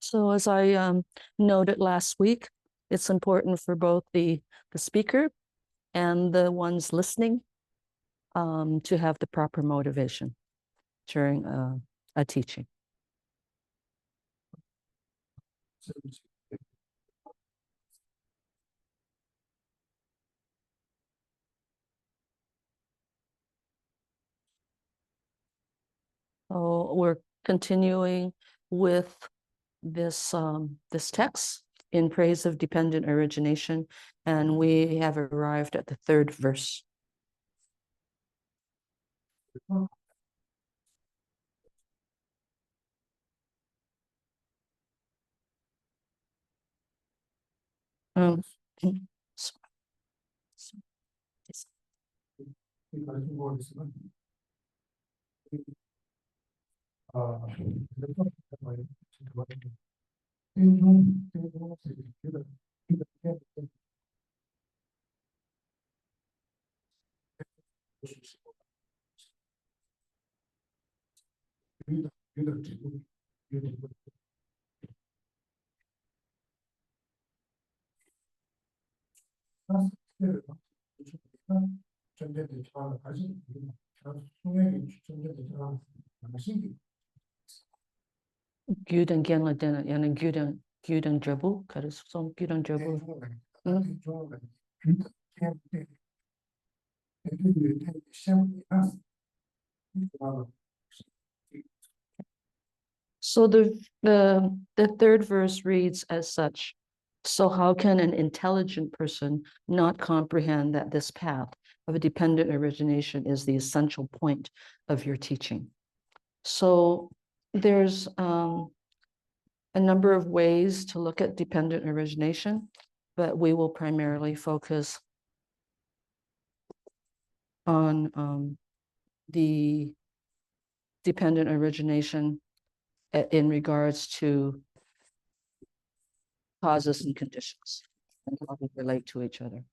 So as I noted last week, it's important for both the speaker and the ones listening to have the proper motivation during a teaching. So we're continuing with this text in praise of dependent origination, and we have arrived at the third verse. Gyudang genla dena yana gyudang jabu karis som gyudang jabu. So the third verse reads as such. So how can an intelligent person not comprehend that this path of a dependent origination is the essential point of your teaching? So there's a number of ways to look at dependent origination, but we will primarily focus on the dependent origination in regards to causes and conditions and how they relate to each other.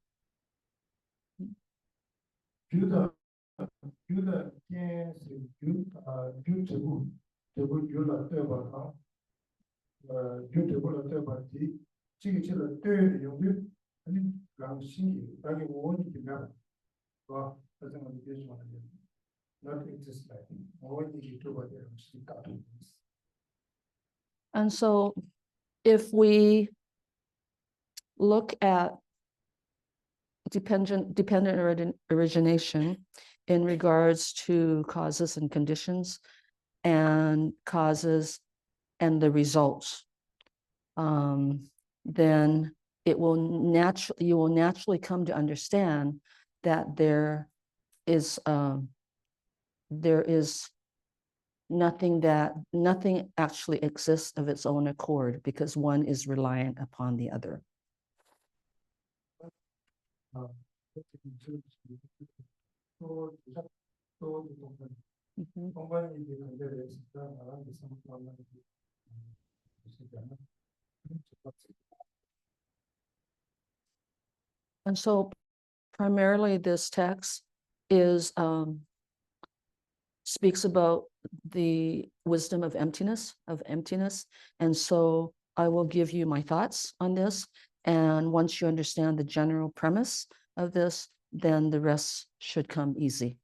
And so if we look at dependent origination in regards to causes and conditions and causes and the results, then you will naturally come to understand that there is nothing actually exists of its own accord, because one is reliant upon the other. And so primarily this text is speaks about the wisdom of emptiness. And so I will give you my thoughts on this. And once you understand the general premise of this, then the rest should come easy.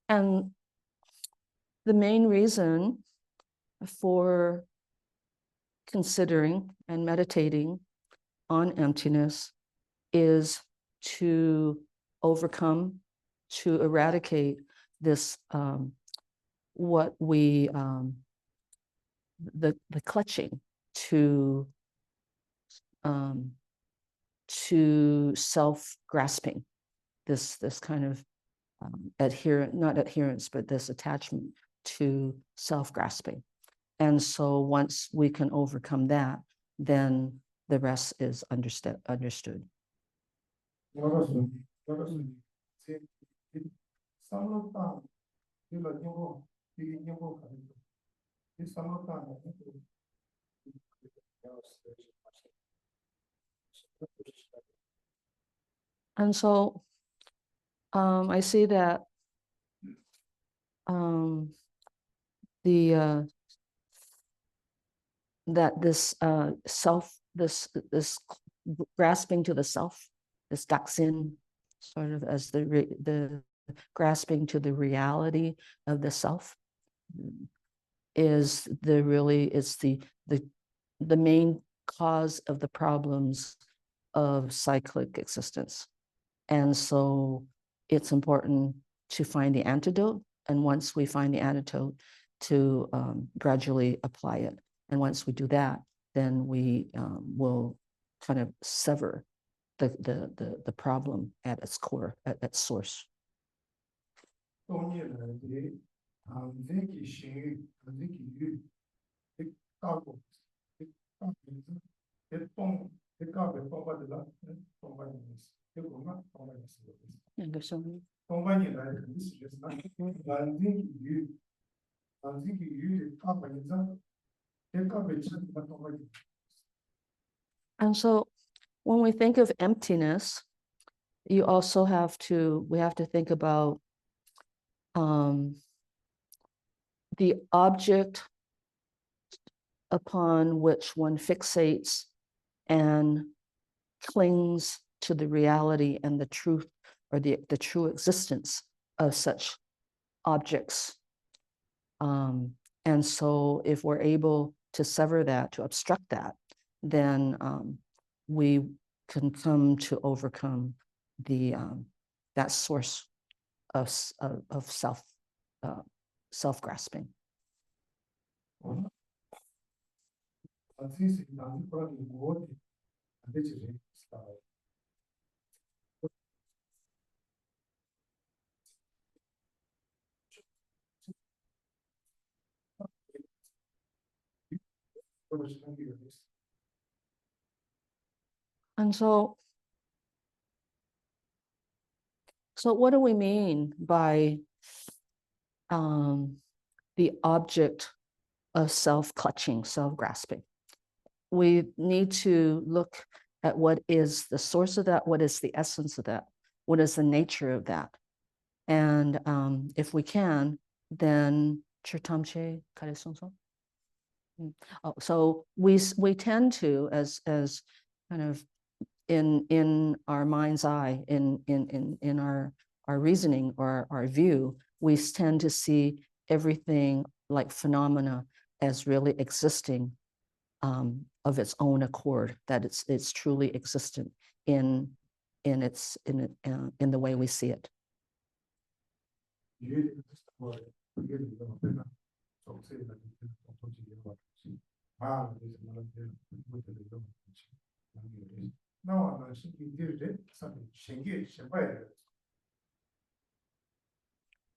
And the main reason for considering and meditating on emptiness is to overcome, to eradicate this, what we, the clutching to self-grasping, this kind of not adherence, but this attachment to self-grasping. And so once we can overcome that, then the rest is understood. And so I see that the that this self, this grasping to the self, this daksin, sort of as the grasping to the reality of the self, is the main cause of the problems of cyclic existence. And so it's important to find the antidote. And once we find the antidote, to gradually apply it. And once we do that, then we will kind of sever the problem at its core, at its source. And so when we think of emptiness, we have to think about the object upon which one fixates and clings to the reality and the truth, or the true existence of such objects. And so if we're able to sever that, to abstract that, then we can come to overcome that source of self-grasping. And so what do we mean by the object of self-clutching, self-grasping? We need to look at what is the source of that, what is the essence of that, what is the nature of that. And if we can, then so we tend to, as kind of in our mind's eye, in our reasoning or our view, we tend to see everything like phenomena as really existing of its own accord, that it's truly existent in the way we see it.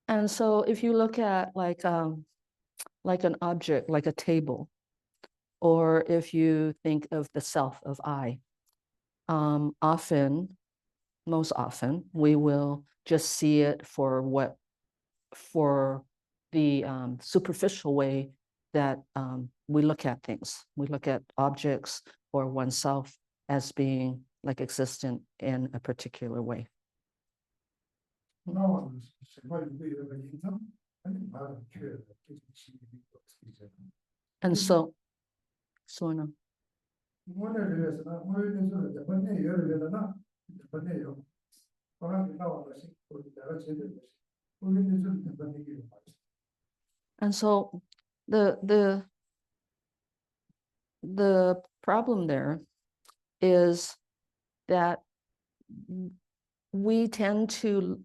And so if you look at like an object, like a table, or if you think of the self of I, most often, we will just see it for the superficial way that we look at things. We look at objects or oneself as being like existent in a particular way. And so no. And so the problem there is that we tend to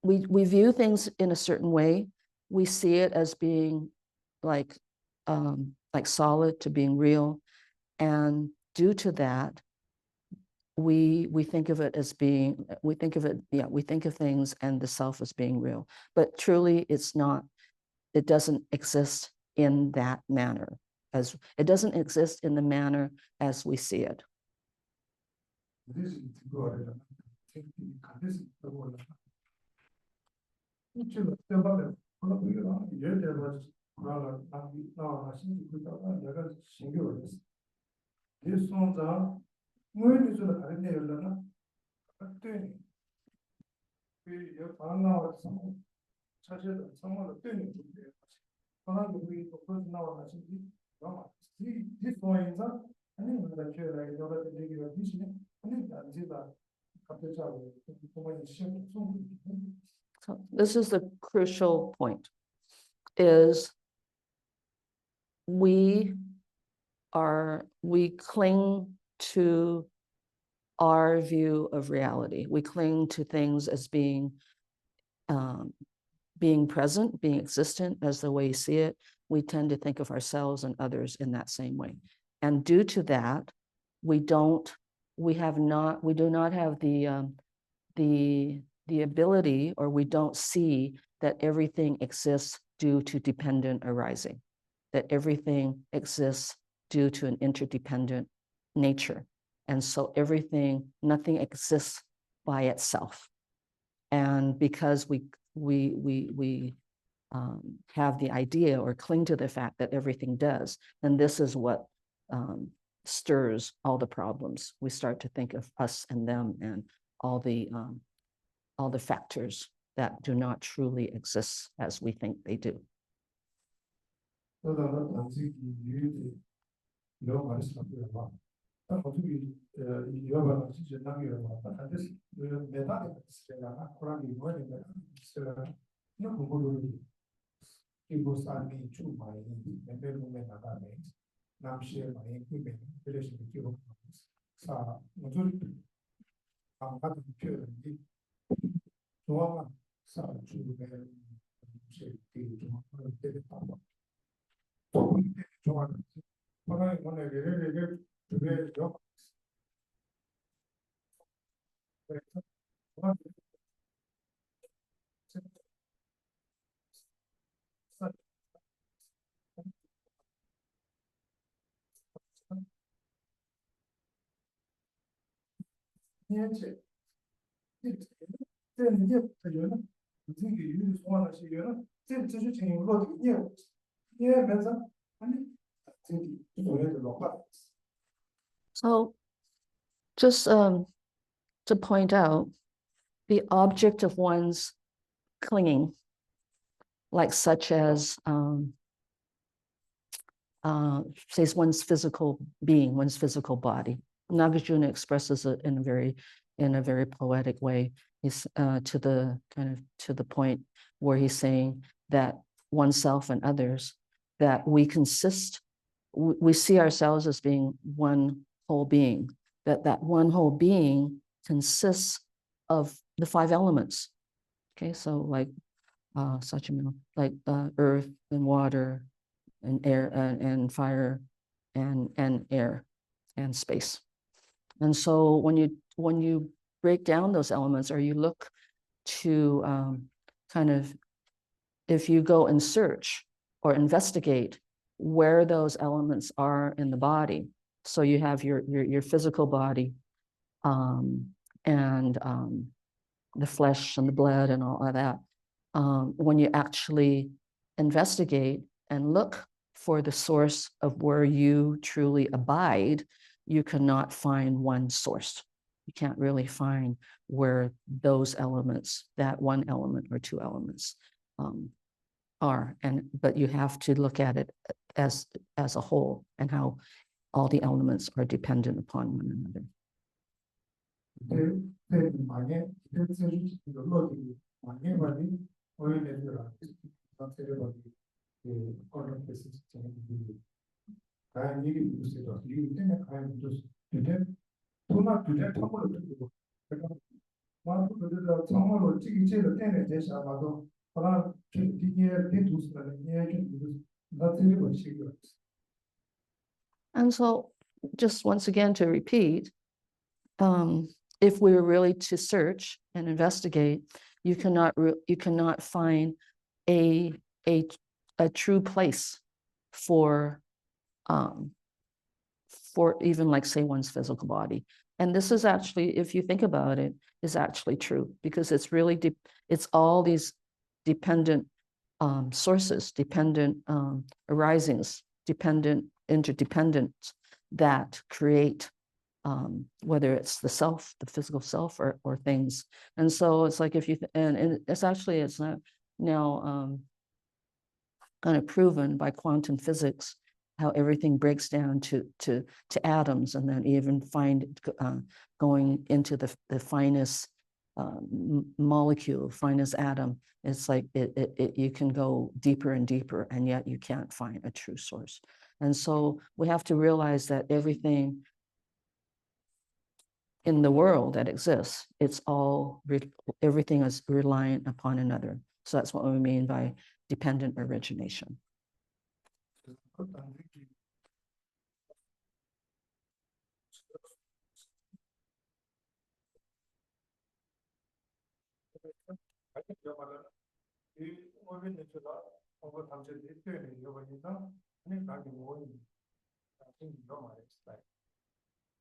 we view things in a certain way. We see it as being like solid, to being real, and due to that, we think of it as being, we think of things and the self as being real, but truly it's not. It doesn't exist in that manner, as it doesn't exist in the manner as we see it. So this is the crucial point, is we cling to our view of reality. We cling to things as being present, being existent as the way you see it. We tend to think of ourselves and others in that same way. And due to that, we do not have the ability, or we don't see that everything exists due to dependent arising, that everything exists due to an interdependent nature. And so nothing exists by itself. And because we have the idea or cling to the fact that everything does, then this is what stirs all the problems. We start to think of us and them and all the factors that do not truly exist as we think they do. So just to point out, the object of one's clinging, like such as says one's physical being, one's physical body. Nagarjuna expresses it in a very poetic way. He's to the point where he's saying that oneself and others, that we see ourselves as being one whole being, that one whole being consists of the 5 elements. Okay, so like earth and water and air and fire and air and space. And so when you break down those elements, or you look to if you go and search or investigate where those elements are in the body, so you have your physical body and the flesh and the blood and all of that. When you actually investigate and look for the source of where you truly abide, you cannot find one source. You can't really find where those elements, that one element or 2 elements are. But you have to look at it as a whole, and how all the elements are dependent upon one another. And so, just once again to repeat, if we were really to search and investigate, you cannot find a true place for for even like say one's physical body. And this is actually, if you think about it, is actually true, because it's really it's all these dependent sources, dependent arisings, dependent interdependence that create whether it's the self, the physical self, or things. And so it's like if you and it's actually it's not now kind of proven by quantum physics how everything breaks down to atoms, and then even find going into the finest molecule, finest atom. It's like you can go deeper and deeper, and yet you can't find a true source. And so we have to realize that everything in the world that exists, it's all everything is reliant upon another. So that's what we mean by dependent origination.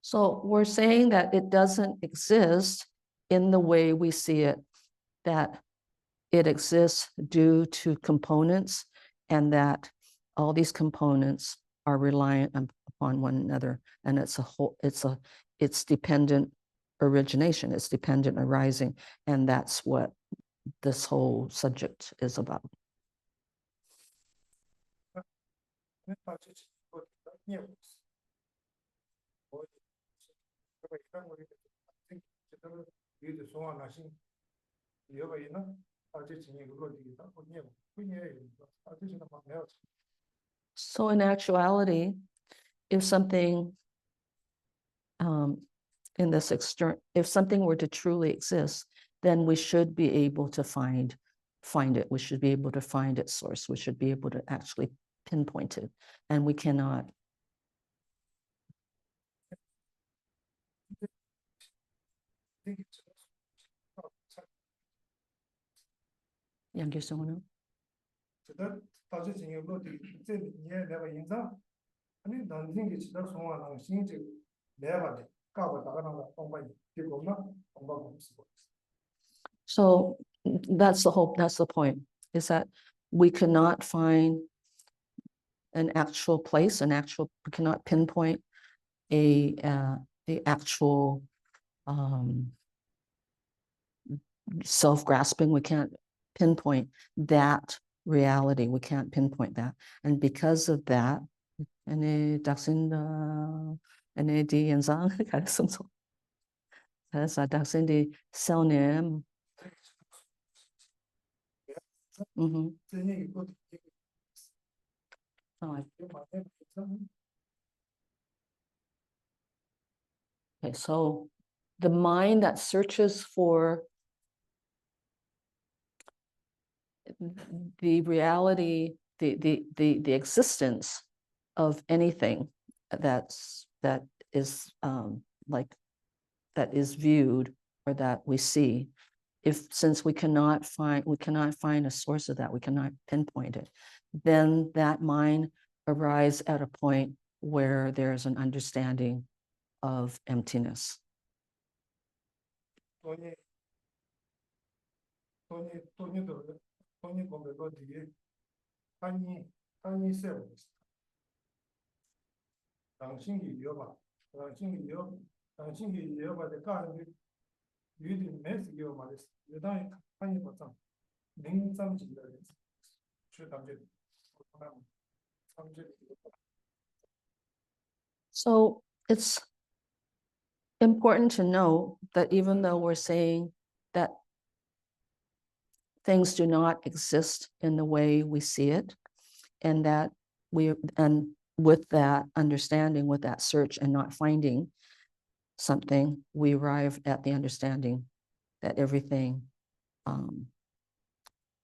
So we're saying that it doesn't exist in the way we see it, that it exists due to components, and that all these components are reliant upon one another, and it's a whole, it's dependent origination, it's dependent arising, and that's what this whole subject is about. So in actuality, if something in this if something were to truly exist, then we should be able to find it. We should be able to find its source. We should be able to actually pinpoint it, and we cannot. 양계성은 So that's the point, is that we cannot find an actual place, we cannot pinpoint the actual self-grasping. We can't pinpoint that reality. We can't pinpoint that. And because of that, Okay, so the mind that searches for the reality, the existence of anything that is that is viewed or that we see, since we cannot find a source of that, we cannot pinpoint it, then that mind arrives at a point where there's an understanding of emptiness. So it's important to know that even though we're saying that things do not exist in the way we see it, and that with that understanding, with that search and not finding something, we arrive at the understanding that everything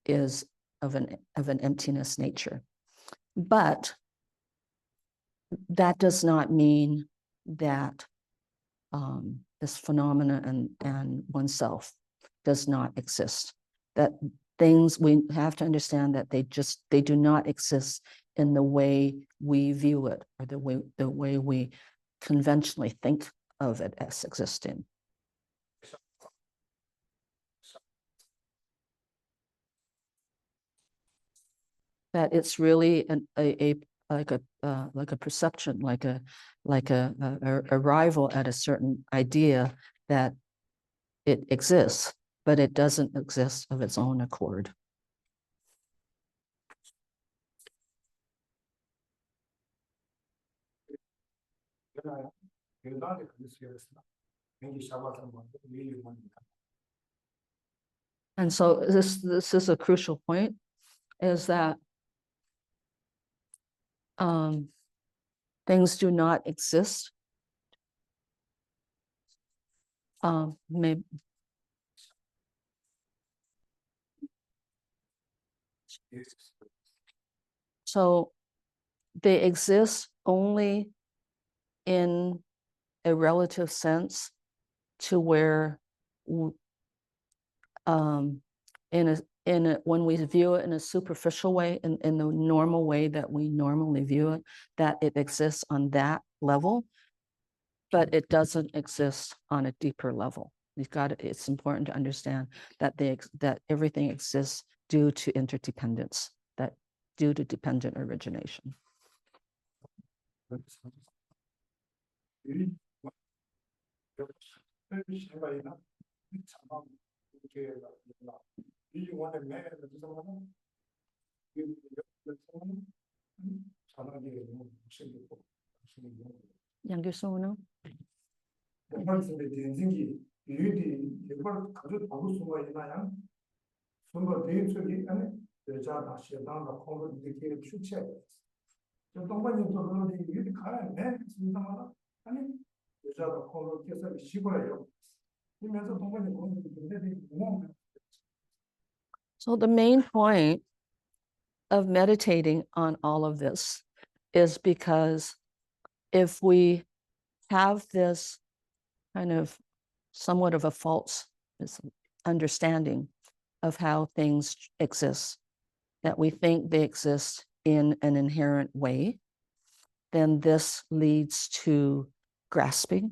is of an emptiness nature. But that does not mean that this phenomena and oneself does not exist. That things, we have to understand that they do not exist in the way we view it, or the way we conventionally think of it as existing. That it's really like a perception, like a arrival at a certain idea that it exists, but it doesn't exist of its own accord. And so this is a crucial point, is that things do not exist. Maybe so they exist only in a relative sense to where when we view it in a superficial way, in the normal way that we normally view it, that it exists on that level, but it doesn't exist on a deeper level. It's important to understand that that everything exists due to interdependence, that due to dependent origination. Younger sono? So the main point of meditating on all of this is because if we have this kind of somewhat of a false understanding of how things exist, that we think they exist in an inherent way, then this leads to grasping,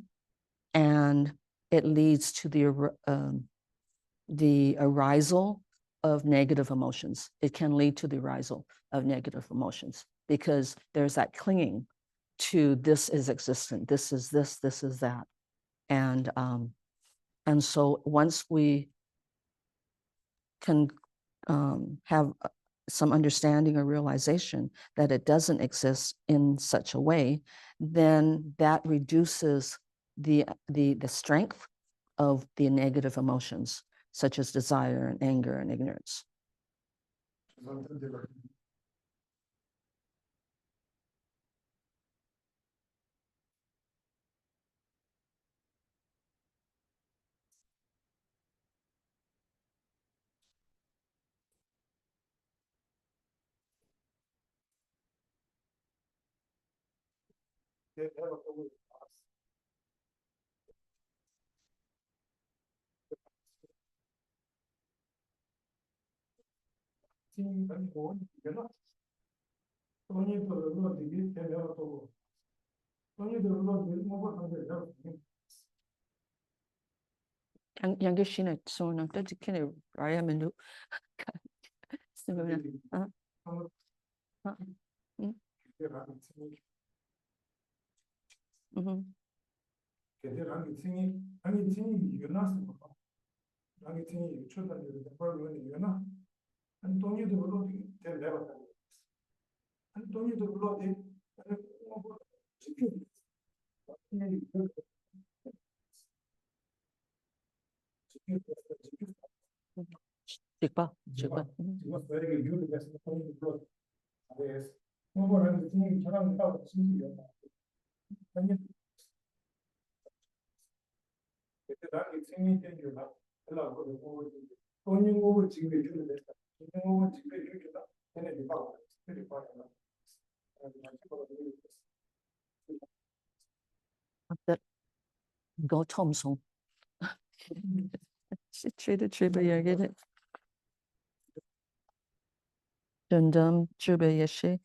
and it leads to the arisal of negative emotions. It can lead to the arisal of negative emotions because there's that clinging to this is existent, this is this is that. And so once we can have some understanding or realization that it doesn't exist in such a way, then that reduces the strength of the negative emotions, such as desire and anger and ignorance. Younger Shina, so no, that's a kind of I am in. Go Thompson. Treated Triba Dundum Triba Yeshi.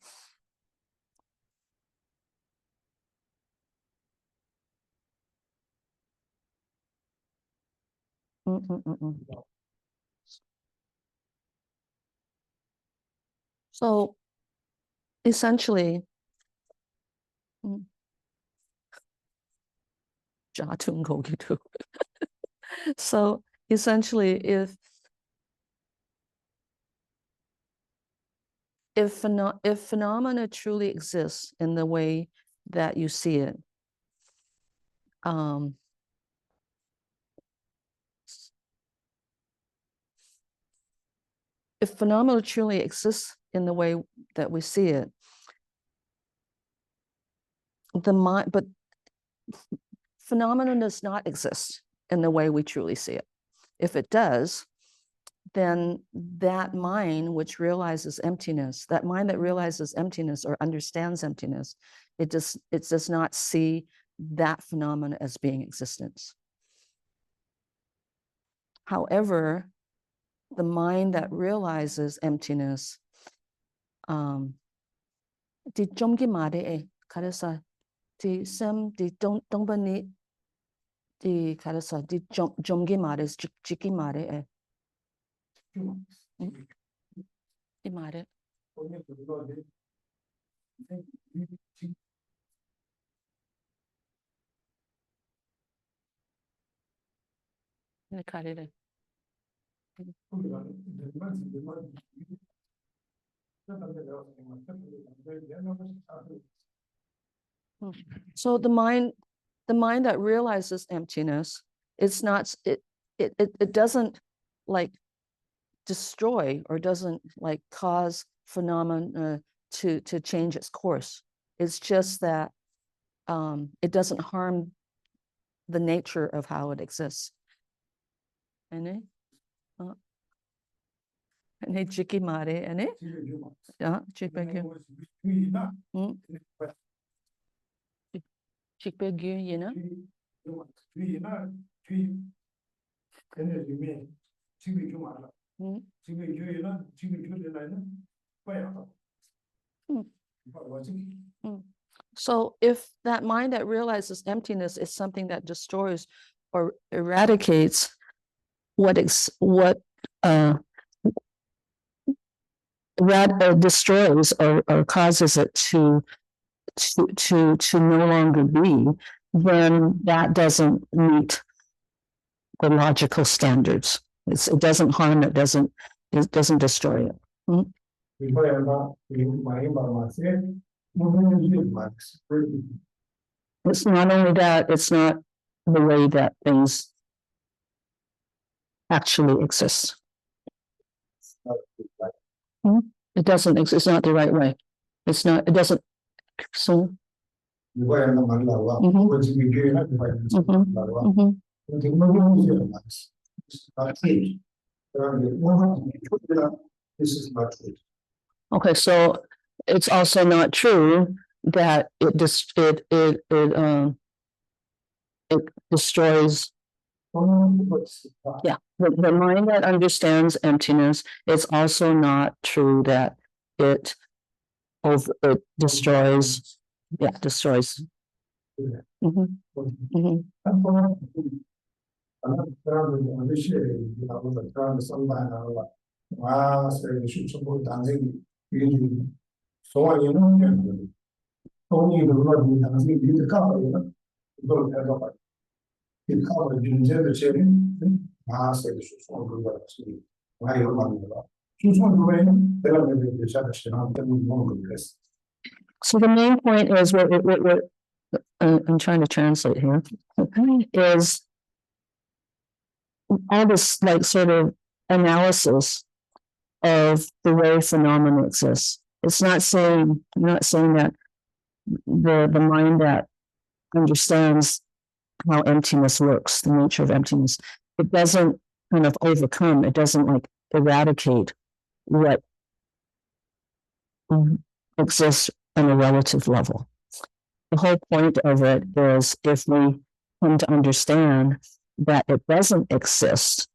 So essentially, so essentially, if phenomena truly exists in the way that you see it, if phenomena truly exists in the way that we see it, the mind, but phenomenon does not exist in the way we truly see it. If it does, then that mind which realizes emptiness, that mind that realizes emptiness or understands emptiness, it does not see that phenomena as being existence. However, the mind that realizes emptiness, di jomgi mare karasa di sem di dongbani di karasa di jomgi mare jiki mare di mare ne karere. So the mind that realizes emptiness, it's not, it doesn't like destroy or doesn't like cause phenomena to change its course. It's just that it doesn't harm the nature of how it exists. Ene? Ene jiki mare, ene? Yeah, jipegyu. Jipegyu, you know? So if that mind that realizes emptiness is something that destroys or eradicates what destroys or causes it to no longer be, then that doesn't meet the logical standards. It doesn't harm it, it doesn't destroy it. It's not only that, it's not the way that things actually exist. It doesn't exist, it's not the right way. It's not, it doesn't, so. Okay, so it's also not true that it destroys. Yeah, the mind that understands emptiness. It's also not true that it destroys. Yeah, destroys. So the main point is what I'm trying to translate here is all this like sort of analysis of the way phenomena exists. It's not saying, I'm not saying that the mind that understands how emptiness works, the nature of emptiness, it doesn't kind of overcome, it doesn't like eradicate what exists on a relative level. The whole point of it is if we come to understand that it doesn't exist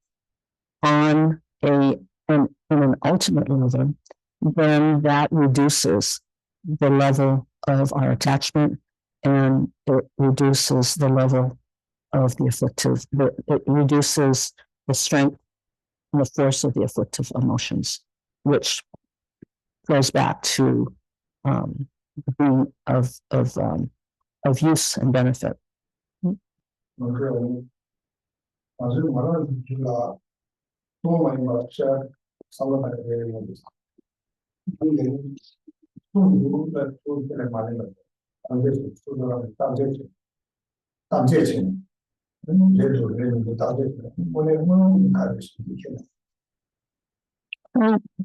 on an ultimate level, then that reduces the level of our attachment and it reduces the level of the afflictive, it reduces the strength and the force of the afflictive emotions, which goes back to being of use and benefit.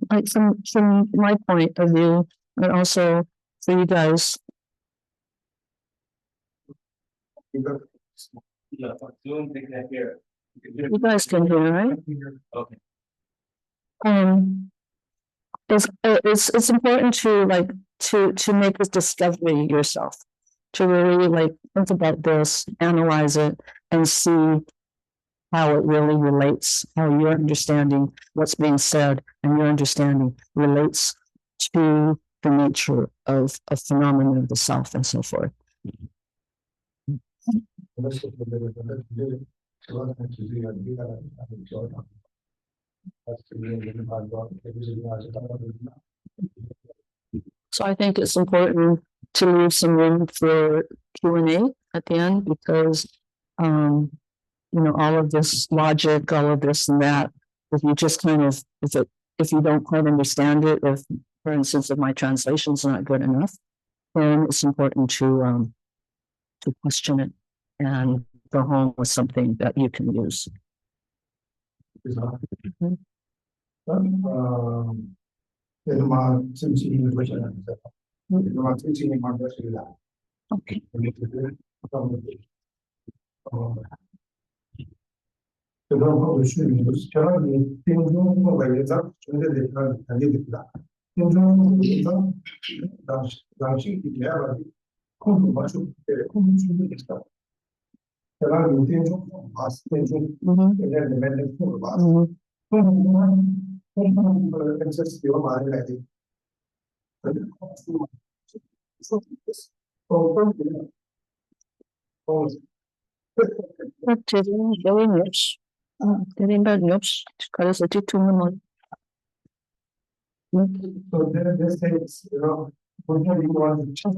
Like from my point of view, and also for you guys. You guys can hear, right? Okay. It's important to to make this discovery yourself, to really think about this, analyze it, and see how it really relates, how your understanding what's being said and your understanding relates to the nature of a phenomenon of the self and so forth. So I think it's important to leave some room for Q&A at the end, because all of this logic, all of this and that, if you just if you don't quite understand it, if, for instance, if my translation's not good enough, then it's important to question it and go home with something that you can use. Okay. So this is, what do you want to check?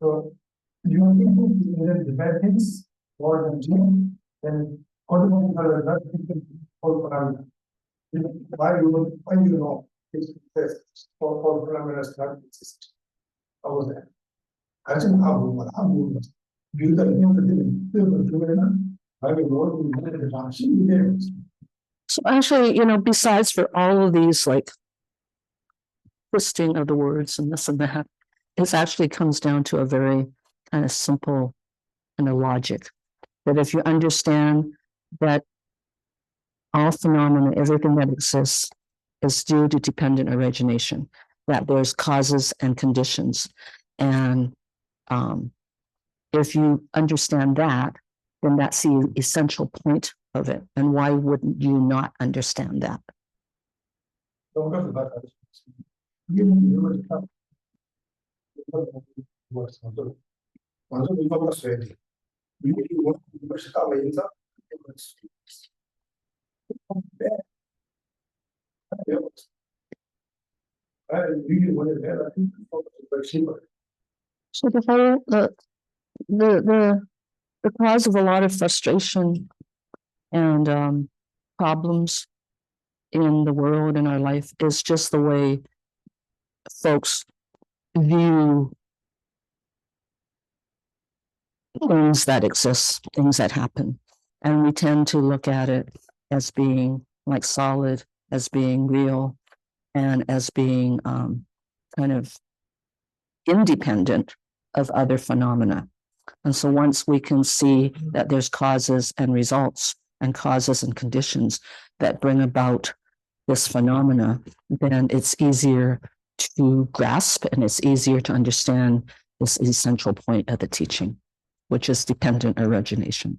So you need the benefits for the gene, then automatically why you know it's for parameters not exist. How was that? I think how you so actually, besides for all of these twisting of the words and this and that, it actually comes down to a very kind of simple kind of logic. That if you understand that all phenomena, everything that exists, is due to dependent origination, that there's causes and conditions. And if you understand that, then that's the essential point of it. And why wouldn't you not understand that? So the whole the cause of a lot of frustration and problems in the world, in our life, is just the way folks view things that exist, things that happen. And we tend to look at it as being solid, as being real, and as being kind of independent of other phenomena. And so once we can see that there's causes and results and causes and conditions that bring about this phenomena, then it's easier to grasp and it's easier to understand this essential point of the teaching, which is dependent origination.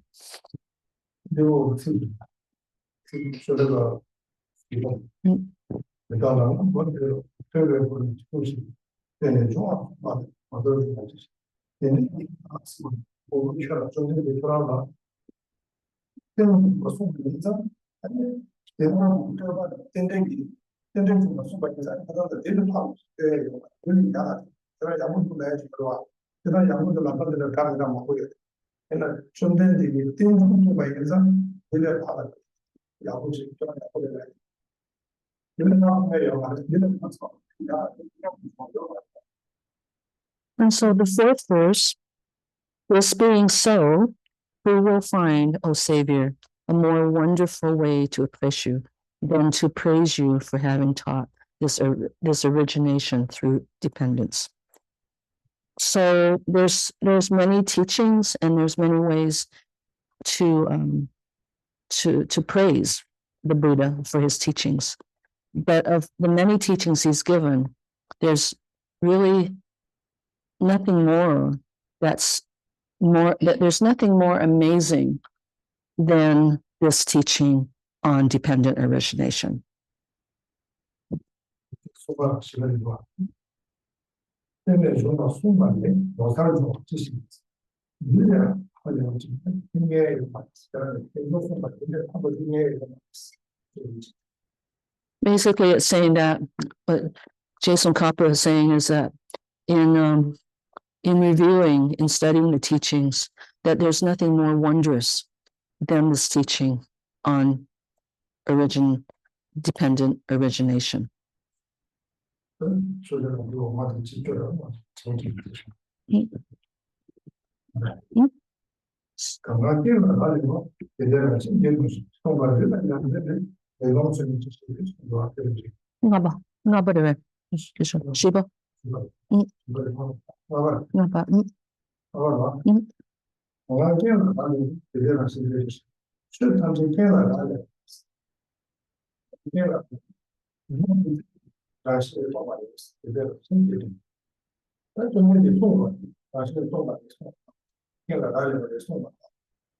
我们去了，中间给出来了，跟我送名字，然后我们这个真正怎么送名字，他说的真正好，有你家的，这边养不出来是吧？这边养不出来，那这个干的让我会，现在真正的真正送名字，有点大了，养不起，这边养不出来，有点大没有啊？有点不错，And so the fourth verse, this being so, who will find, O Savior, a more wonderful way to appraise you than to praise you for having taught this origination through dependence? So there's many teachings and there's many ways to praise the Buddha for his teachings. But of the many teachings he's given, there's really nothing more there's nothing more amazing than this teaching on dependent origination. 现在说到送满人，老三说这些有点好像应该有吧，很多送满人的他们应该有吧。Basically, it's saying that what Jason Copper is saying is that in reviewing, in studying the teachings, that there's nothing more wondrous than this teaching on dependent origination. 说这种给我妈的记住了，我从这个上。刚刚听了他这个，现在呢，今天就是送到日本人，北方村就是是吧？对不对？那吧，就是是吧？那吧，我刚听了他的，现在呢，是他们听了他的，听了，但是爸爸有点身体里，但是没得送了，但是送了送，听了他的送了，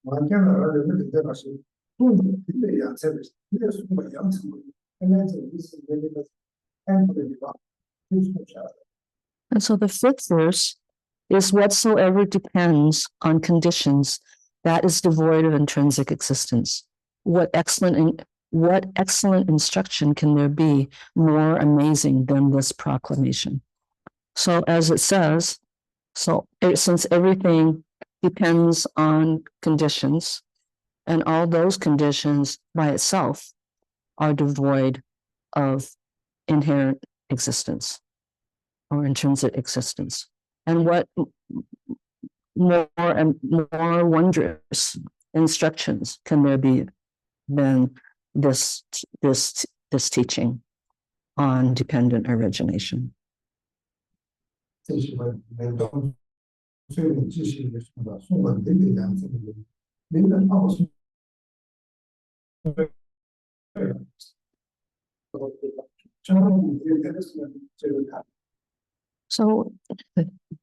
我听了他的那个那是送的这样才的，这送的样子，现在这个是那个安排的地方，就是这样。And so the fifth verse is whatsoever depends on conditions, that is devoid of intrinsic existence. What excellent instruction can there be more amazing than this proclamation? So as it says, since everything depends on conditions, and all those conditions by itself are devoid of inherent existence or intrinsic existence. And what more and more wondrous instructions can there be than this teaching on dependent origination? 这是我们当所以继续的送到送到这个样子的，那个他不是。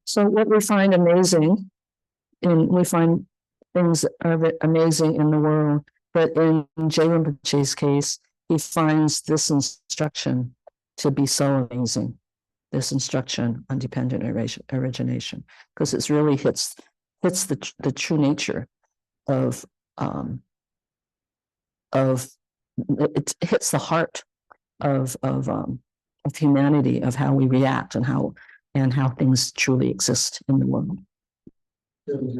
So what we find amazing, and we find things that are amazing in the world, but in Jay Rinpoche's case, he finds this instruction to be so amazing, this instruction on dependent origination, because it really hits the true nature of it hits the heart of humanity, of how we react and how things truly exist in the world. And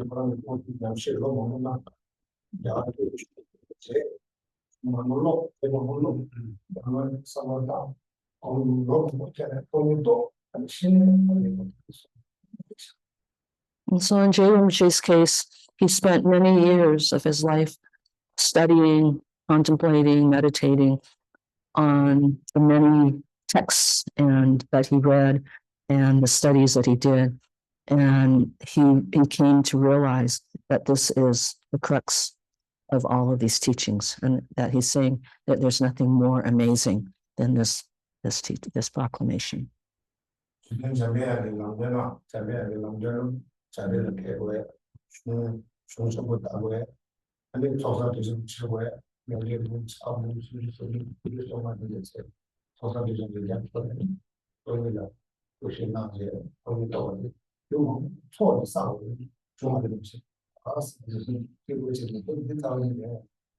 so in Jay Rinpoche's case, he spent many years of his life studying, contemplating, meditating on the many texts that he read and the studies that he did. And he came to realize that this is the crux of all of these teachings, and that he's saying that there's nothing more amazing than this proclamation. us, which is the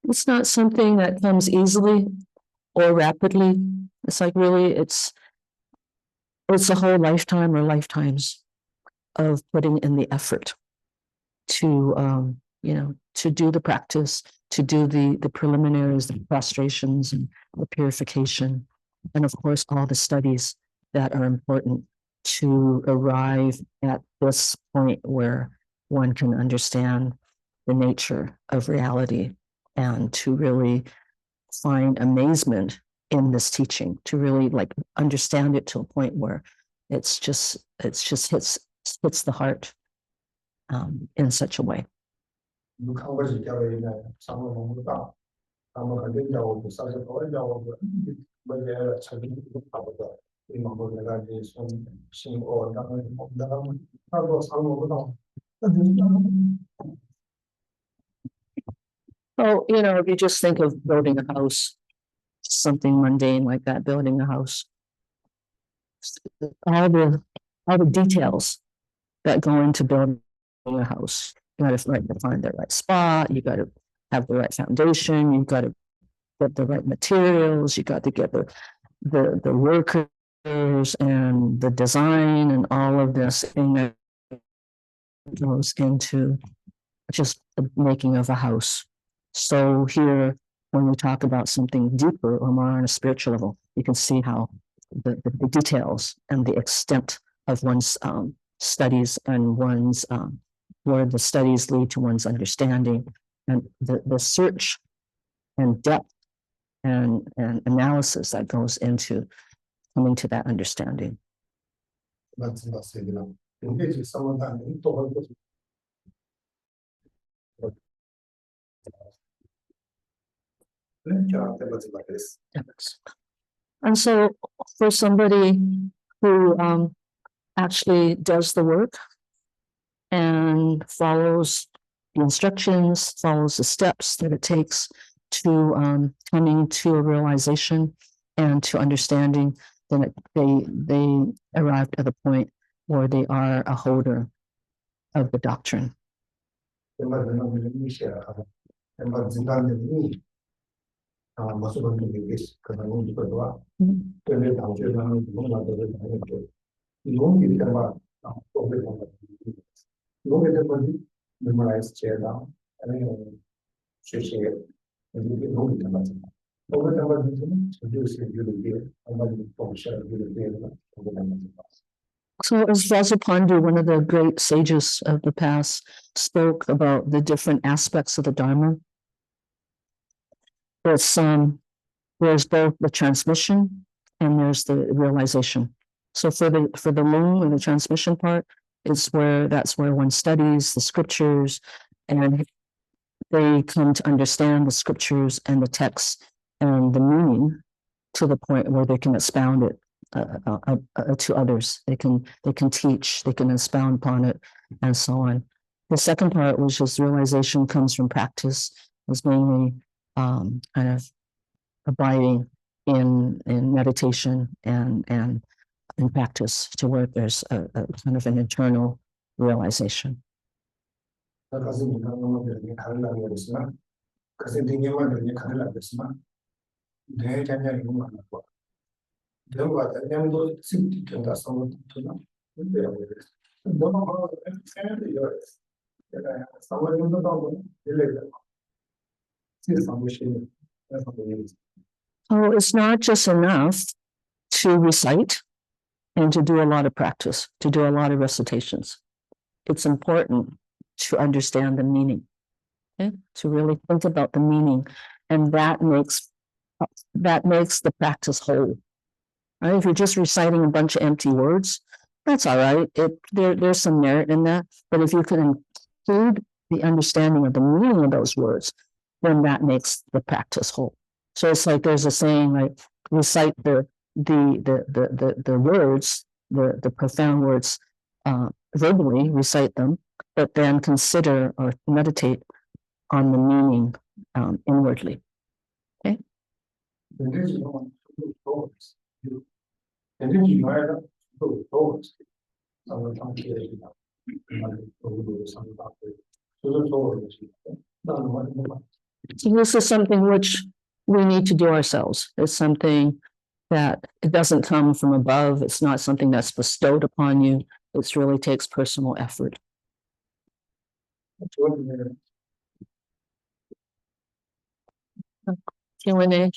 It's not something that comes easily or rapidly. It's like really, it's a whole lifetime or lifetimes of putting in the effort to, to do the practice, to do the preliminaries, the prostrations and the purification. And of course, all the studies that are important to arrive at this point where one can understand the nature of reality and to really find amazement in this teaching, to really like understand it to a point where it's just hits the heart in such a way. Oh, if you just think of building a house, something mundane like that, building a house, all the details that go into building a house. You got to find the right spot. You got to have the right foundation. You got to get the right materials. You got to get the workers and the design and all of this thing that goes into just the making of a house. So here, when we talk about something deeper or more on a spiritual level, you can see how the details and the extent of one's studies and one's where the studies lead to one's understanding and the search and depth and analysis that goes into coming to that understanding. And so for somebody who actually does the work and follows the instructions, follows the steps that it takes to coming to a realization and to understanding, then they arrived at a point where they are a holder of the doctrine. So as Vajrapandu, one of the great sages of the past, spoke about the different aspects of the Dharma. There's both the transmission and there's the realization. So for the moon and the transmission part, that's where one studies the scriptures and they come to understand the scriptures and the text and the meaning to the point where they can expound it to others. They can teach, they can expound upon it, and so on. The second part, which is realization, comes from practice, is mainly kind of abiding in meditation and in practice to where there's a kind of an internal realization. Oh, it's not just enough to recite and to do a lot of practice, to do a lot of recitations. It's important to understand the meaning, okay? To really think about the meaning, and that makes the practice whole. Right? If you're just reciting a bunch of empty words, that's all right. There's some merit in that, but if you can include the understanding of the meaning of those words, then that makes the practice whole. So it's like there's a saying, like recite the words, the profound words verbally, recite them, but then consider or meditate on the meaning inwardly. Okay. 就是说我的是，那我 So this is something which we need to do ourselves. It's something that it doesn't come from above. It's not something that's bestowed upon you. It really takes personal effort. 我里面 Q&A.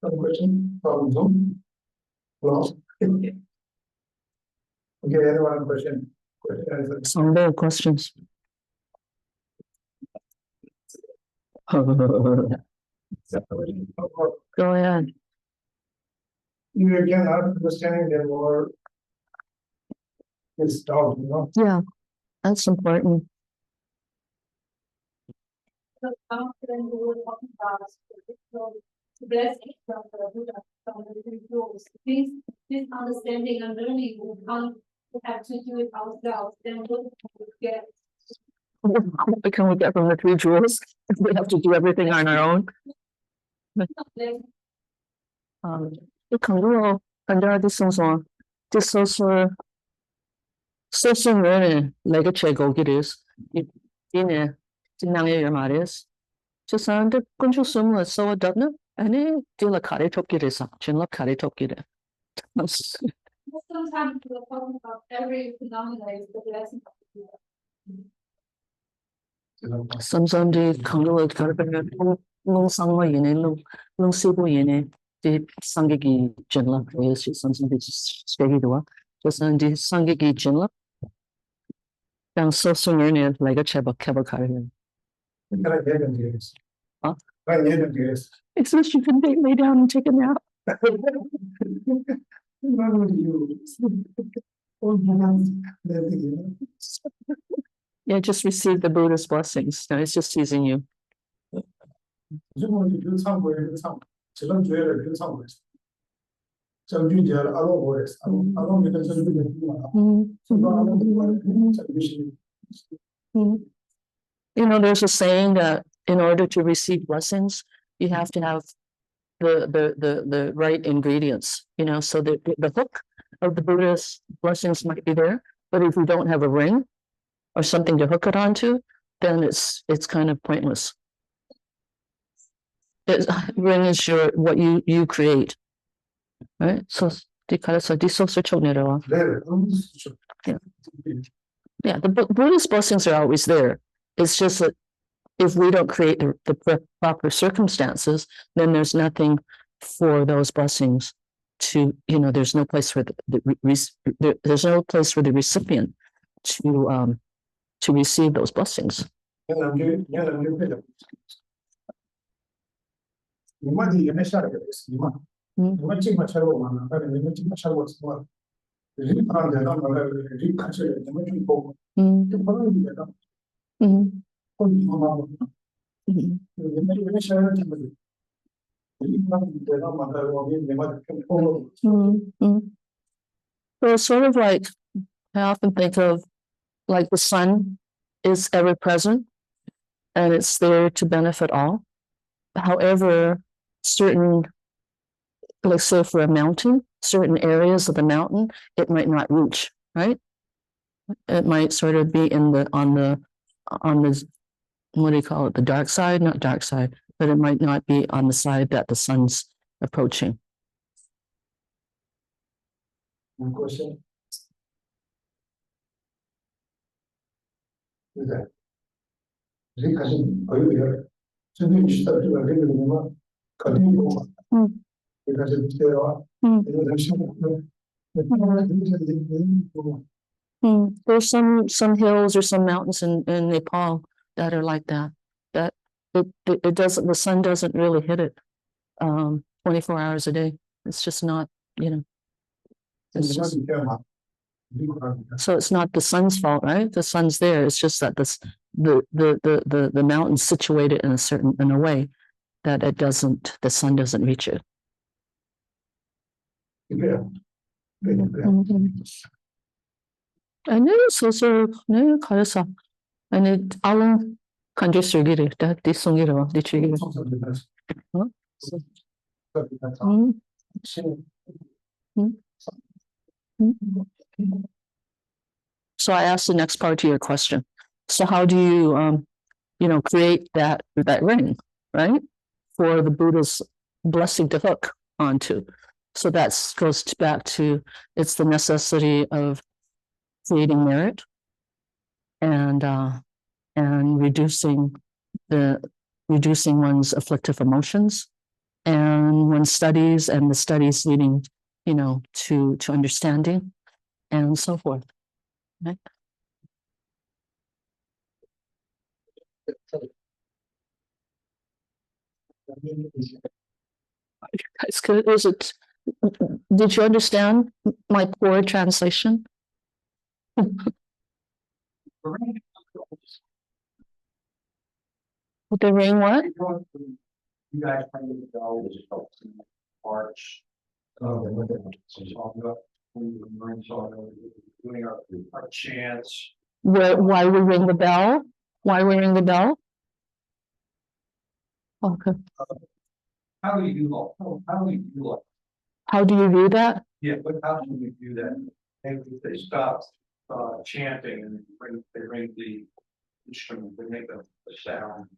Some question from Zoom. Hello. Okay, anyone question? Question. Some more questions. Go ahead. You again are understanding them more. It's doubt, you know. Yeah, that's important. So confident we will talk about the blessing from the Buddha, from the different rules. This understanding and learning will come, we have to do it ourselves, then we'll get. What can we get from the three jewels? We have to do everything on our own. Just under conjunction with so adopna, and it deal a carry top get is chin love carry top get it. Sometimes we're talking about every phenomena is the blessing of the Buddha. Some the congo carbon long song long sibo yene the sangiki chin love is something that's steady to just on the sangiki chin love. Down so soon like a cheba kebba carry. Can I get them this? Huh? I get them this. It's just you can lay down and take a nap. Yeah, just receive the Buddha's blessings. No, it's just teasing you. You know, there's a saying that in order to receive blessings, you have to have the right ingredients, you know, so the hook of the Buddha's blessings might be there, but if you don't have a ring or something to hook it onto, then it's kind of pointless. Ring is what you create, right? So yeah, the Buddhist blessings are always there. It's just that if we don't create the proper circumstances, then there's nothing for those blessings to, you know, there's no place for there's no place for the recipient to receive those blessings. So it's sort of like, I often think of like the sun is ever present and it's there to benefit all. However, certain, like say for a mountain, certain areas of the mountain, it might not reach, right? It might sort of be on the, what do you call it? The dark side, not dark side, but it might not be on the side that the sun's approaching. One question. Is that? Are you here? So you start to agree with me, continue. Because it's There's some hills or some mountains in Nepal that are like that. That it doesn't, the sun doesn't really hit it 24 hours a day. It's just not, you know. It's just, so it's not the sun's fault, right? The sun's there. It's just that the mountain's situated in a way that the sun doesn't reach it. 아니, 소설, 네, 가려서. 아니, 아웅, 간절 술기를, 다, 뒷송이로, 뒤치기를. 어? So I asked the next part to your question. So how do you, create that ring, right? For the Buddha's blessing to hook onto. So that goes back to it's the necessity of creating merit and reducing one's afflictive emotions and one's studies and the studies leading, to understanding and so forth. Right? Guys, did you understand my poor translation? The ring what? You guys bring the bell, which helps in March. Doing our chants. Why we ring the bell? Why we ring the bell? Okay. How do you do that? How do you do it? How do you do that? Yeah, but how do we do that? They stop chanting and they bring the instrument, they make a sound.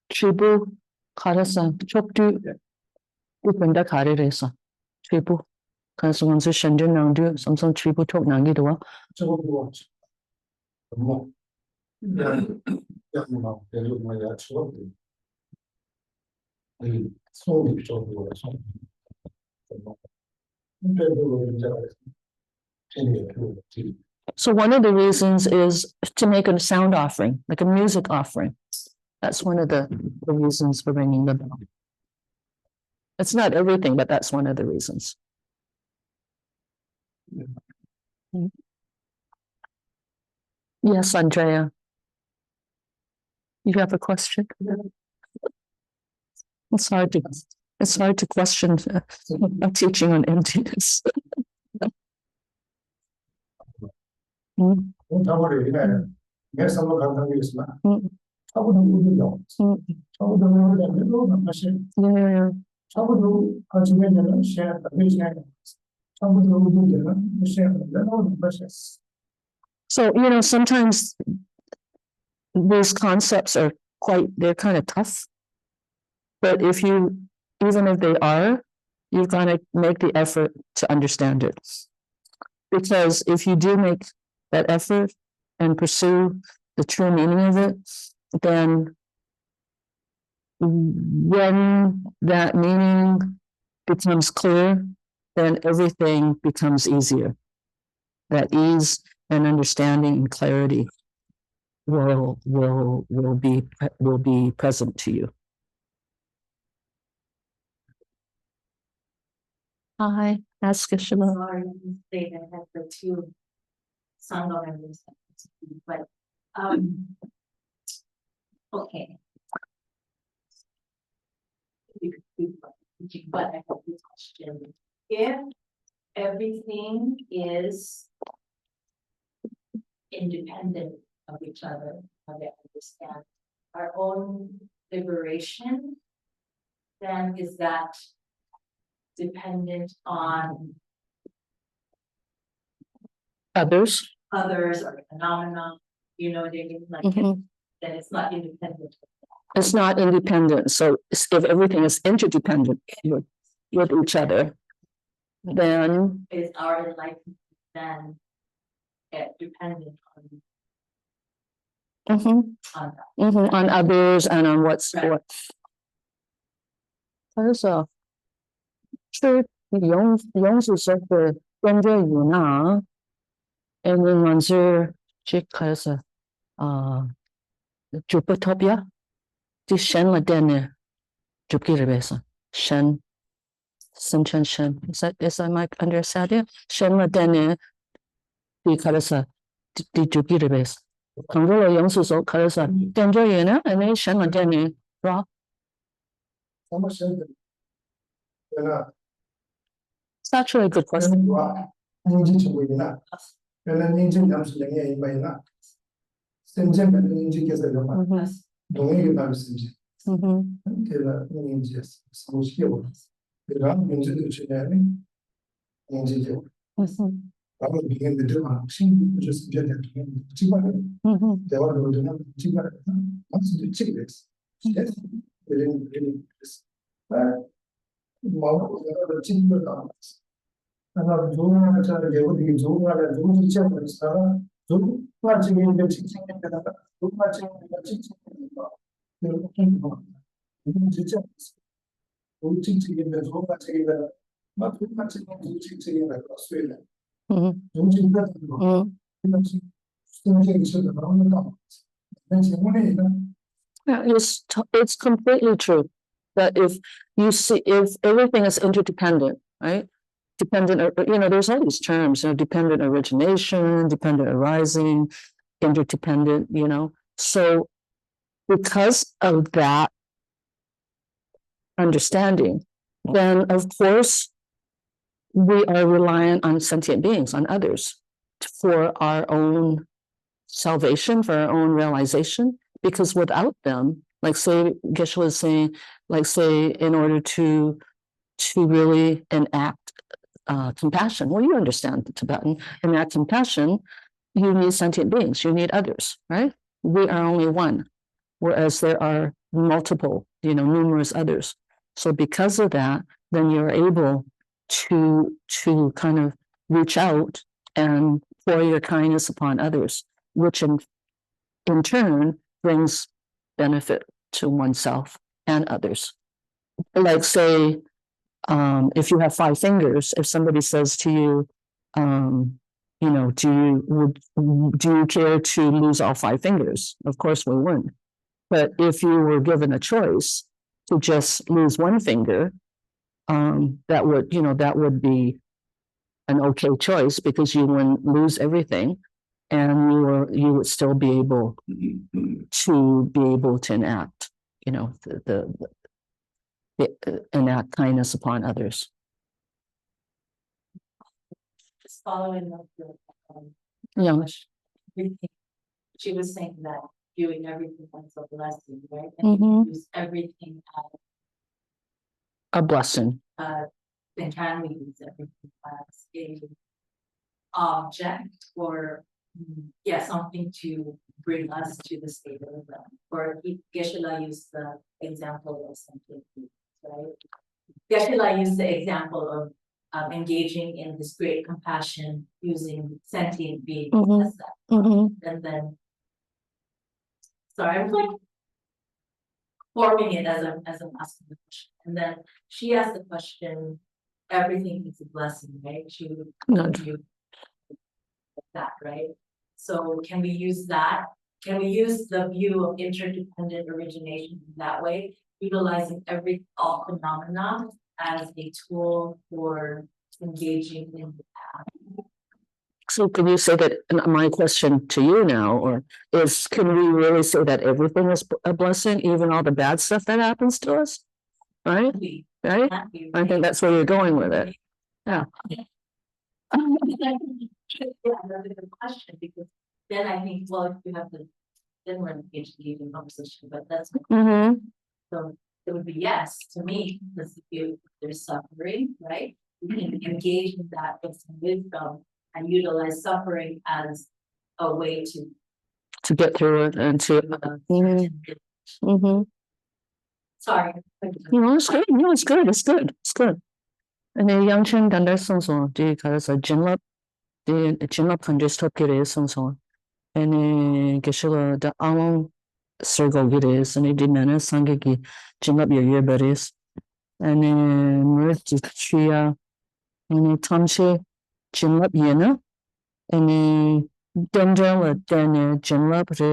Tribu 가르사 촉두 우픈다 가르래서 tribu 가서 원수 현존낭도 삼성 tribu 톡 남기도와 저거 뭐 뭐. 뭐 배로 뭐야 저거. 이 소리 저거 소. So one of the reasons is to make a sound offering, like a music offering. That's one of the reasons for ringing the bell. It's not everything, but that's one of the reasons. Yes, Andrea. You have a question? It's hard to question a teaching on emptiness. Yeah. So, sometimes these concepts are they're kind of tough. But even if they are, you've got to make the effort to understand it. Because if you do make that effort and pursue the true meaning of it, then when that meaning becomes clear, then everything becomes easier. That ease and understanding and clarity will be present to you. Hi, ask Shima. Sorry, they have the two sound members, but okay. But I have this question: if everything is independent of each other, how they understand our own liberation, then is that dependent on Others. or phenomena? You know what I mean? Like then it's not independent. It's not independent. So if everything is interdependent with each other, then Is our enlightenment then dependent on that? on others and on what's Right. what. 그래서 영수서 그 현재이나 애는 먼저 그래서 주부터비야 지 셴라 되네 주기를 해서 셴 선천셴 is that my understanding? 셴라 되네 이 그래서 이 주기를 해서 강조로 영수서 그래서 현재이나 애는 셴라 되네 라 It's actually a good question. 인지죠. Mhm, 바로 비행기 들어가는 신규 just get it. 지금 mhm, 대화를 하는 지금 무슨 지금 yes really this 마음으로 지금을 나 하나 좋은 자를 여기 좋은 자를 좋은 지체를 했다가 좋은 지금 지체를 했다가 좋은 지체를 했다가 이렇게 뭐 지체 좋은 지체를 좋은 지체를 막 좋은 지체를 했다 mhm, 좋은 지체를 mhm. Yeah, it's completely true that if you see, if everything is interdependent, right? Dependent, there's all these terms, dependent origination, dependent arising, interdependent, So because of that understanding, then of course we are reliant on sentient beings, on others, for our own salvation, for our own realization, because without them, like say Geshe was saying, like say in order to really enact compassion, well, you understand the Tibetan, enact compassion, you need sentient beings, you need others, right? We are only one, whereas there are multiple, numerous others. So because of that, then you're able to kind of reach out and pour your kindness upon others, which in turn brings benefit to oneself and others. Like say, if you have 5 fingers, if somebody says to you, do you care to lose all 5 fingers? Of course we wouldn't. But if you were given a choice to just lose 1 finger, that would be an okay choice because you wouldn't lose everything, and you would still be able to enact, enact kindness upon others. Just following up the, Yeah. everything, she was saying that viewing everything as a blessing, right? And Mhm. use everything A blessing. then can we use everything as a object or something to bring us to the state of the or Geshe-la used the example of something, right? Geshe-la used the example of engaging in this great compassion using sentient beings Mhm. as that. Mhm. And then, sorry, I'm like forming it as I'm asking the question. And then she asked the question, everything is a blessing, right? She would No. view that, right? So can we use that? Can we use the view of interdependent origination that way, utilizing all phenomena as a tool for engaging in the path? So can you say that, and my question to you now, can we really say that everything is a blessing, even all the bad stuff that happens to us? Right? Right? I think that's where you're going with it. Yeah. Yeah, that's a good question, because then I think, well, if you have then we're engaged in conversation, but that's, Mm-hmm. so it would be yes to me, because if there's suffering, right? We can engage in that with some wisdom and utilize suffering as a way to get through it and to. Mm-hmm. Sorry. It's good. No, it's good. It's good. It's good. And the young chen ganda songso, di karasa jinlap, di jinlap kanjis top gire songso. And geshila the along circle gires, and di mana sangaki jinlap your berries. And merge tria, and tamche jinlap yena, and dendrela then jinlap re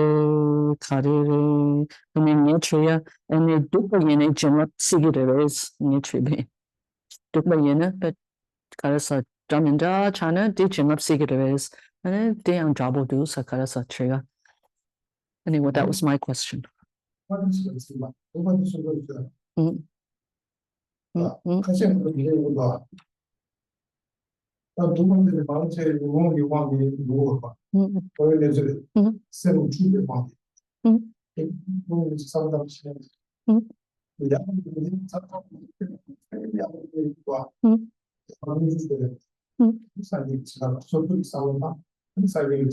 karire, and nutria, and dupa yena jinlap sigires, nutribe. Dupa yena, but karasa jaminda chana di jinlap sigires, and de ang jabo do sa karasa tria. Anyway, that was my question. What is the what is the Mm. Mm. 가장 그 이유가 두 번째 방체 용어 요구하는 요구가 Mm. 원래서 새로 주게 방 Mm. 뭐 상담 시간 야 상담 야 요구가 사이에 지나가 소들이 싸우나 그 사이에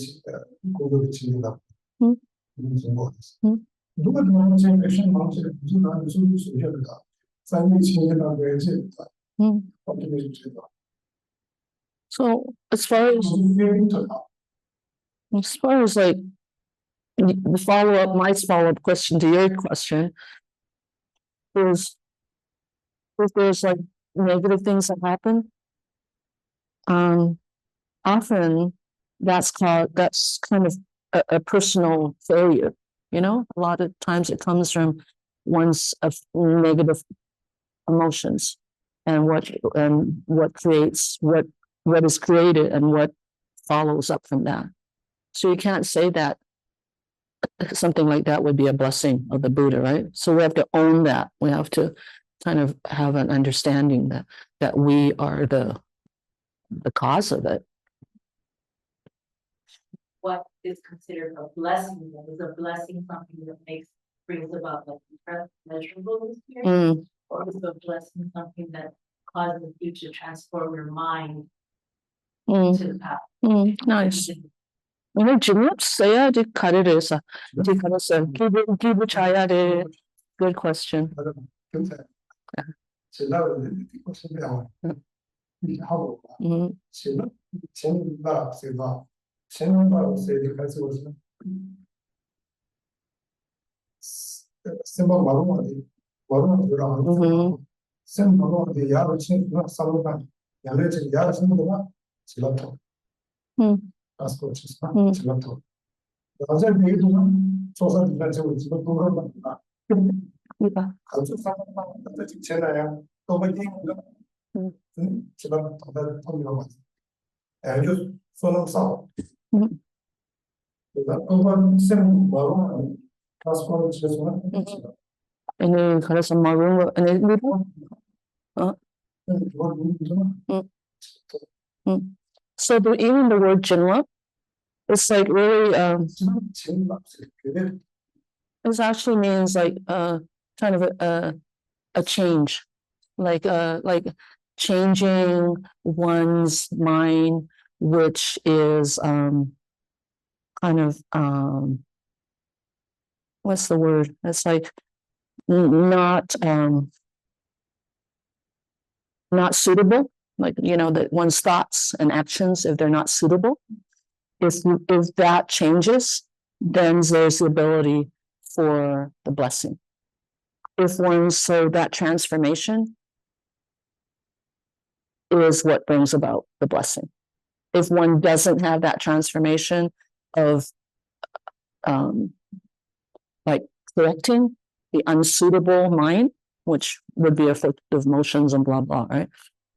고도를 지내다 음. 이런 정보가 있어. 음. 누가 제 액션 방식을 무슨 나는 소리를 해야 된다. 사이에 지내다고 해야지. 어떻게 지내다. So as far as 무슨 feeling부터 like the follow-up, my follow-up question to your question is if there's like negative things that happen, often that's kind of a personal failure, you know? A lot of times it comes from one's of negative emotions and what creates what is created and what follows up from that. So you can't say that something like that would be a blessing of the Buddha, right? So we have to own that. We have to kind of have an understanding that we are the cause of it. What is considered a blessing? Is a blessing something that brings about like measurable experience? Or is a blessing something that causes you to transform your mind to the path? Nice. 오늘 질문 써야지 가르래서 이제 가르쳐 기부 자야래. Good question. 경찰 전화를 듣고 싶어요. 이렇게 하고 전화 세가 전화 세를 가지고 semua malu orang semua orang ya macam sama yang lain ya semua silakan asal silakan Bazen bir durum sosyal güvenlik programı kalacak zaman da çeşitler dolayısıyla çıkan haber tanımlamaz. Eğer sonuçsal Oban sen varım transport içerisinde And 그래서 말로 and so even the word jinwa, it's like really it actually means like kind of a change, like changing one's mind, which is kind of what's the word? It's like not suitable, like that one's thoughts and actions, if they're not suitable, if that changes, then there's the ability for the blessing. So that transformation is what brings about the blessing. If one doesn't have that transformation of like correcting the unsuitable mind, which would be afflictive motions and blah, blah, right?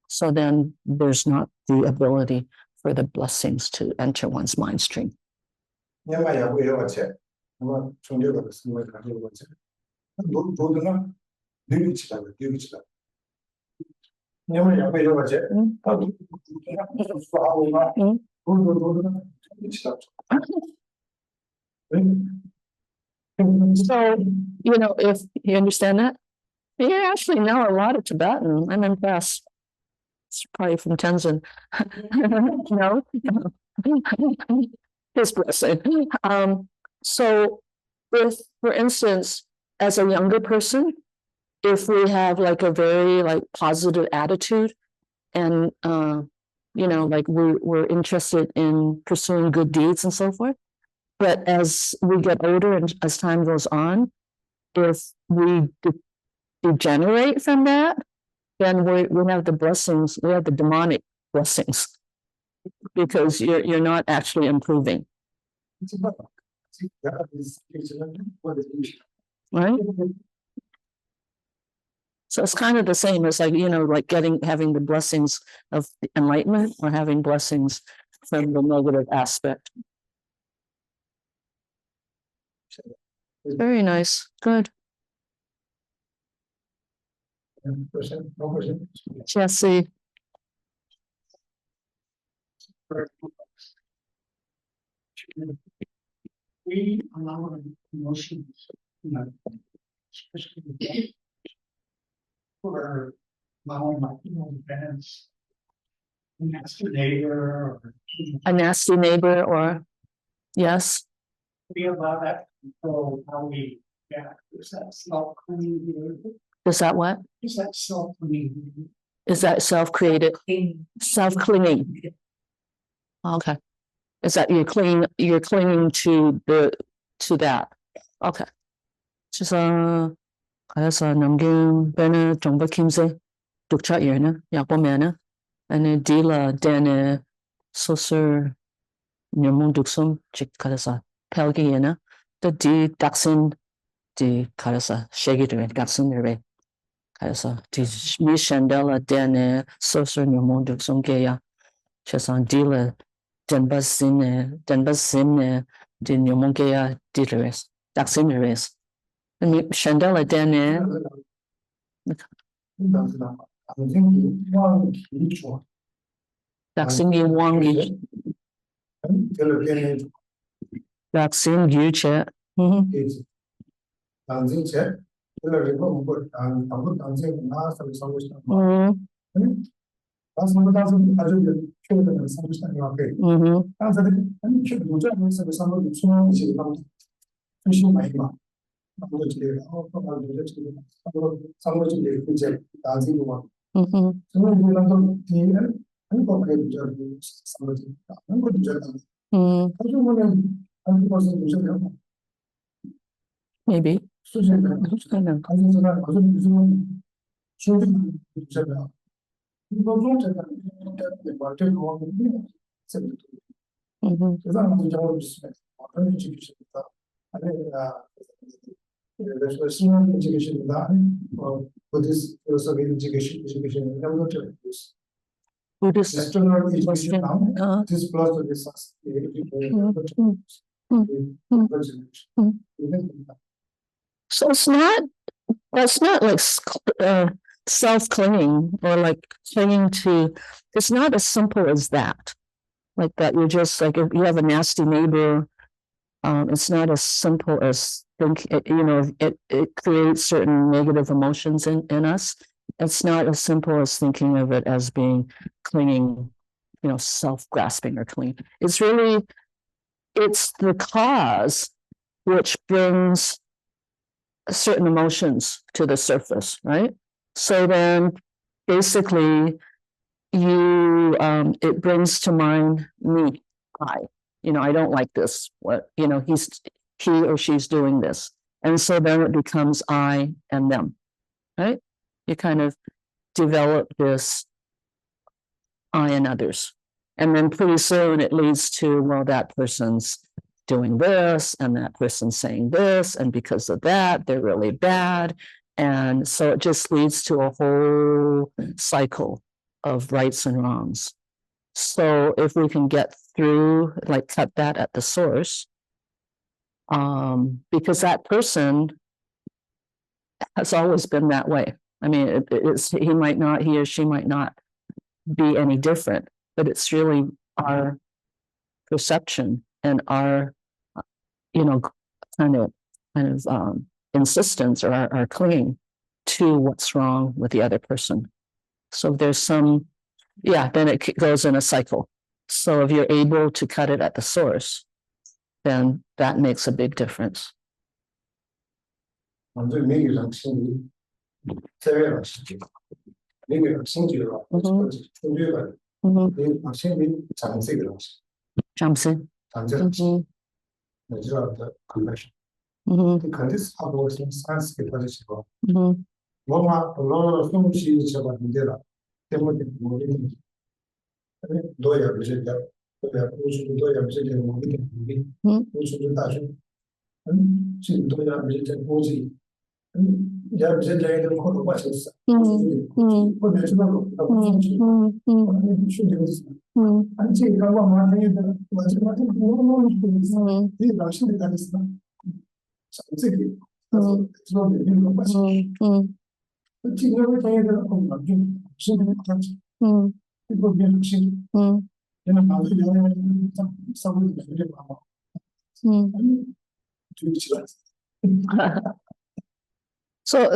So then there's not the ability for the blessings to enter one's mind stream. So, if you understand that, you actually know a lot of Tibetan. I'm impressed. It's probably from Tenzin. No, his blessing. So if, for instance, as a younger person, if we have like a very like positive attitude and like we're interested in pursuing good deeds and so forth, but as we get older and as time goes on, if we degenerate from that, then we have the blessings, we have the demonic blessings, because you're not actually improving. Right? So it's kind of the same as like, like having the blessings of enlightenment or having blessings from the negative aspect. Very nice. Good. Jesse. We allow our emotions, especially for allowing my bands nasty neighbor or A nasty neighbor or, yes, be about that, control how we, yeah, is that self-cleaning? is that what? Is that self-cleaning? Is that self-created, self-clinging? Okay. Is that you're clinging to that? Okay. 그래서 남긴 배는 정보 김새 독자이나 약보면은 아니 딜라 데네 소설 녀문 독성 즉 가서 펠기에나 또디 닥신 디 가서 쉐기드에 닥신들에 가서 디 미션델라 데네 소설 녀문 독성게야 최선 딜라 denbasinne di 녀문게야 딜레스 닥신들에스 Chandela Dene, vaccine Wang vaccine Yuche. Maybe. Buddhist external education now, this plus the resource. So that's not like self-clinging or like clinging to, it's not as simple as that. Like that, you're just like, if you have a nasty neighbor, it's not as simple as it creates certain negative emotions in us. It's not as simple as thinking of it as being clinging, self-grasping or clinging. It's the cause which brings certain emotions to the surface, right? So then basically it brings to mind me, I don't like this, he or she's doing this. And so then it becomes I and them, right? You kind of develop this I and others. And then pretty soon it leads to, well, that person's doing this and that person's saying this. And because of that, they're really bad. And so it just leads to a whole cycle of rights and wrongs. So if we can get through, like cut that at the source, because that person has always been that way. I mean, he or she might not be any different, but it's really our perception and our, kind of insistence or our clinging to what's wrong with the other person. So there's then it goes in a cycle. So if you're able to cut it at the source, then that makes a big difference. 완전 명예랑 신기, 세계랑 신기, 명예랑 신기로 존재가 신기 장세계랑 Jamson. 장세 내지라도 컨벤션. 컨디스 하고 있는 산스케 빠지고 뭐가 숨쉬기 제가 문제라 때문에 모르는 도야 비슷해 도야 우주도 도야 비슷해 모르는 우주도 다시 지금 도야 비슷해 보지 야 비슷해 거 빠졌어 근데 저도 안지 가고 많이 마지막에 너무 이 당신이 다 했어 솔직히 저도 이거 빠졌어 지금은 당연히 공부 좀 신경 쓰지 이거 비행신 얘는 나중에 싸우는 게 많아 So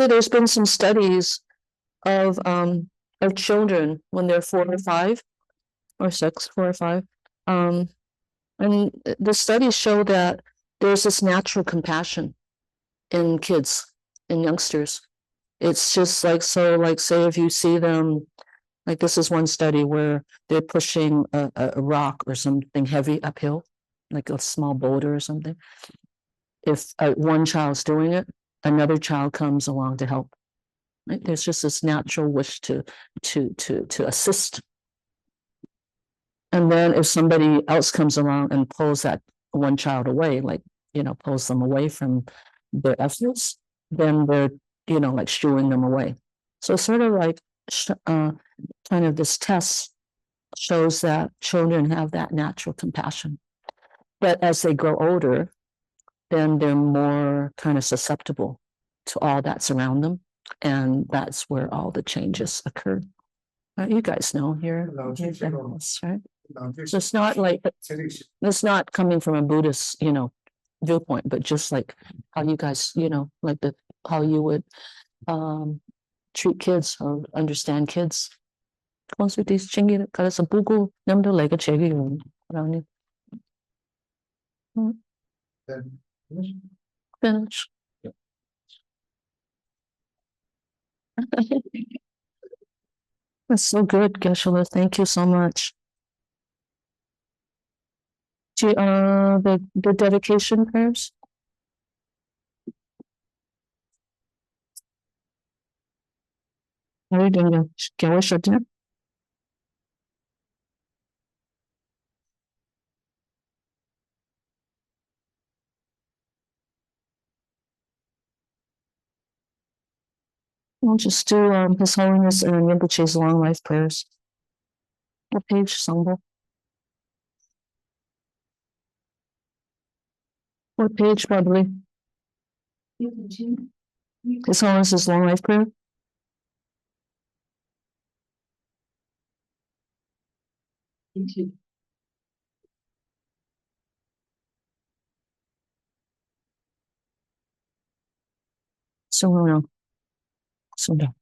there's been some studies of of children when they're 4 or 5 or 6, 4 or 5. And the studies show that there's this natural compassion in kids and youngsters. It's just like, so like, say if you see them, like this is one study where they're pushing a rock or something heavy uphill, like a small boulder or something. If one child's doing it, another child comes along to help. Right? There's just this natural wish to assist. And then if somebody else comes along and pulls that one child away, like, pulls them away from their efforts, then they're, like shooing them away. So sort of like kind of this test shows that children have that natural compassion. But as they grow older, then they're more kind of susceptible to all that's around them. And that's where all the changes occur. You guys know here, right? So it's not like, it's not coming from a Buddhist, viewpoint, but just like how you guys, like how you would treat kids or understand kids. Consulties 챙기는 가서 보고 남들 내가 제기요. 그러니 Then, finish. That's so good, Geshe-la. Thank you so much. The dedication prayers. Are you doing it? Can we shut down? We'll just do His Holiness and Rinpoche's long life prayers. What page, Sangbo? What page, probably? His Holiness's long life prayer. So no. So no.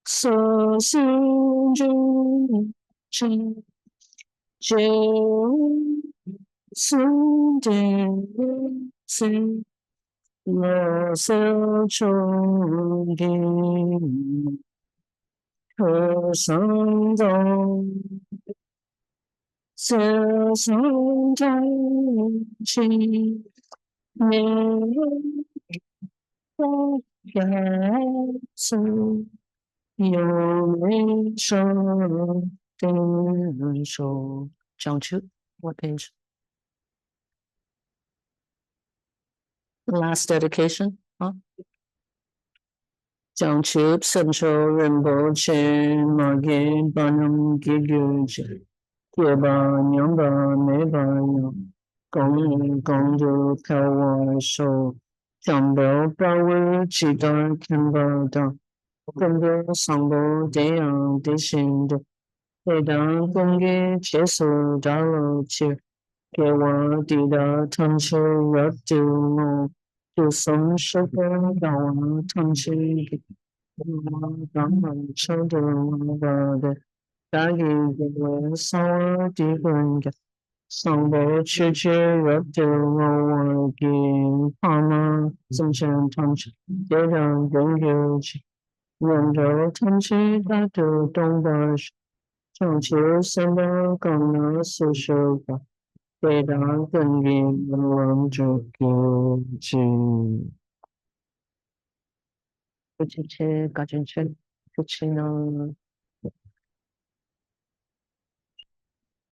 So soon, what page? The last dedication, huh? Jiangchu, Sancho, Rinpoche, Mage, Banam, Giguji, Kieba, Nyamba, Meba, Gong, Gongdu, Kawa, Sho, Jiangbo, Bawu, Chida, Kimba, Da, Gongdu, Sangbo, Deyang, Deshind, Dedang, Gongi, Chesu, Dalo, Chi, Kewa, Dida, Tancho, Ratu, Tu Song, Shopa, Dawa, Tanchi, Brahman, Children, Vada, Dagi, Sawa, Digunga, Sambo, Chichi, Ratu, Wagi, Pama, Zinchan, Tanchi, Dedang, Gongi, Rondo, Tanchi, Datu, Dongbash, Chanchi, Samba, Gana, Sushoka, Dedang, Gongi, Wanjoki, Kuchiche, Gajinche, Kuchino,